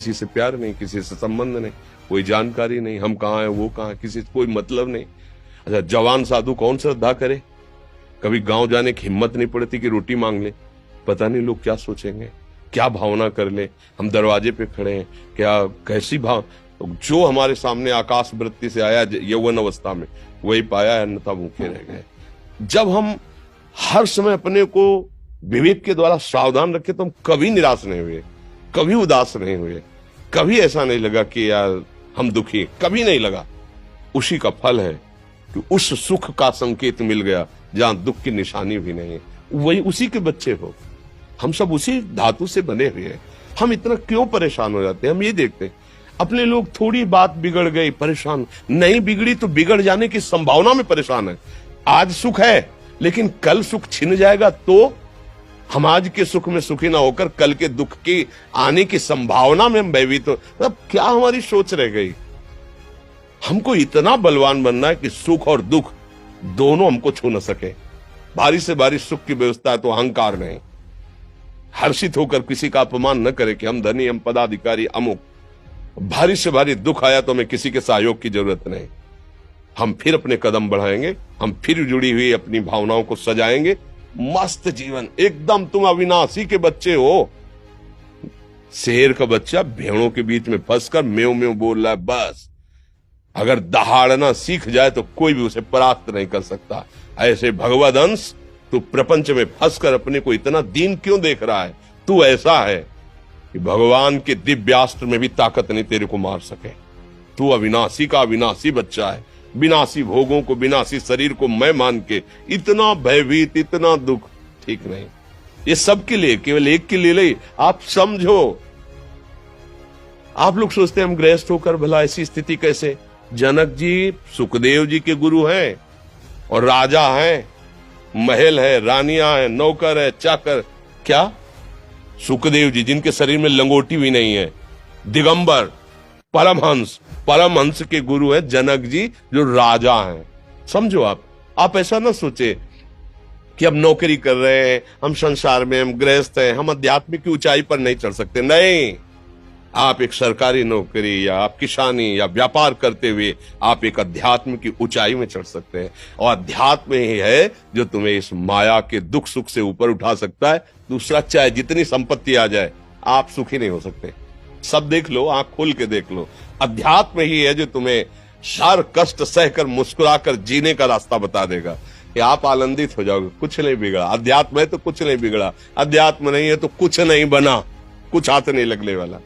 किसी से प्यार नहीं, किसी से संबंध नहीं, कोई जानकारी नहीं, हम कहाँ हैं वो कहाँ है, किसी से कोई मतलब नहीं। अच्छा, जवान साधु कौन श्रद्धा करे? कभी गांव जाने की हिम्मत नहीं पड़ती कि रोटी मांग ले। पता नहीं लोग क्या सोचेंगे, क्या भावना कर ले। हम दरवाजे पे खड़े हैं, क्या कैसी भाव। जो हमारे सामने आकाश वृत्ति से आया यौवन अवस्था में, वही पाया, अन्यथा भूखे रह गए। जब हम हर समय अपने को विवेक के द्वारा सावधान रखे तो हम कभी निराश नहीं हुए, कभी उदास नहीं हुए, कभी ऐसा नहीं लगा कि यार हम दुखी, कभी नहीं लगा। उसी का फल है कि उस सुख का संकेत मिल गया जहां दुख की निशानी भी नहीं है। वही उसी के बच्चे हो, हम सब उसी धातु से बने हुए हैं। हम इतना क्यों परेशान हो जाते हैं? हम ये देखते हैं अपने लोग थोड़ी बात बिगड़ गई परेशान, नहीं बिगड़ी तो बिगड़ जाने की संभावना में परेशान है। आज सुख है लेकिन कल सुख छिन जाएगा तो हम आज के सुख में सुखी ना होकर कल के दुख की आने की संभावना में हम भयभीत हो। मतलब क्या हमारी सोच रह गई? हमको इतना बलवान बनना है कि सुख और दुख दोनों हमको छू न सके। भारी से भारी सुख की व्यवस्था है तो अहंकार नहीं। हर्षित होकर किसी का अपमान न करे कि हम धनी, हम पदाधिकारी, अमुक। भारी से भारी दुख आया तो हमें किसी के सहयोग की जरूरत नहीं। हम फिर अपने कदम बढ़ाएंगे, हम फिर जुड़ी हुई अपनी भावनाओं को सजाएंगे। मस्त जीवन एकदम। तुम अविनाशी के बच्चे हो। शेर का बच्चा भेड़ों के बीच में फंसकर म्यों म्यों बोल रहा है, बस अगर दहाड़ना सीख जाए तो कोई भी उसे परास्त नहीं कर सकता। ऐसे भगवद अंश तू प्रपंच में फंसकर अपने को इतना दीन क्यों देख रहा है? तू ऐसा है कि भगवान के दिव्यास्त्र में भी ताकत नहीं तेरे को मार सके। तू अविनाशी का अविनाशी बच्चा है। विनाशी भोगों को, विनाशी शरीर को मैं मान के इतना भयभीत, इतना दुख ठीक नहीं। ये सबके लिए, केवल एक के लिए नहीं। आप समझो, आप लोग सोचते हैं हम गृहस्थ होकर भला ऐसी स्थिति कैसे? जनक जी सुखदेव जी के गुरु हैं और राजा हैं, महल है, रानियां हैं, नौकर है, चाकर। क्या सुखदेव जी जिनके शरीर में लंगोटी भी नहीं है, दिगंबर, परमहंस, परमहंस के गुरु है जनक जी जो राजा हैं। समझो आप ऐसा ना सोचे कि अब नौकरी कर रहे हैं, हम संसार में, हम गृहस्थ हैं, हम आध्यात्मिक की ऊंचाई पर नहीं चढ़ सकते। नहीं, आप एक सरकारी नौकरी या आप किसानी या व्यापार करते हुए आप एक अध्यात्म की ऊंचाई में चढ़ सकते हैं। और अध्यात्म ही है जो तुम्हें इस माया के दुख सुख से ऊपर उठा सकता है। दूसरा, चाहे जितनी संपत्ति आ जाए, आप सुखी नहीं हो सकते। सब देख लो, आंख खोल के देख लो। अध्यात्म ही है जो तुम्हें हर कष्ट सहकर मुस्कुराकर जीने का रास्ता बता देगा कि आप आनंदित हो जाओगे। कुछ नहीं बिगड़ा। अध्यात्म है तो कुछ नहीं बिगड़ा, अध्यात्म नहीं है तो कुछ नहीं बना, कुछ हाथ नहीं लगने वाला।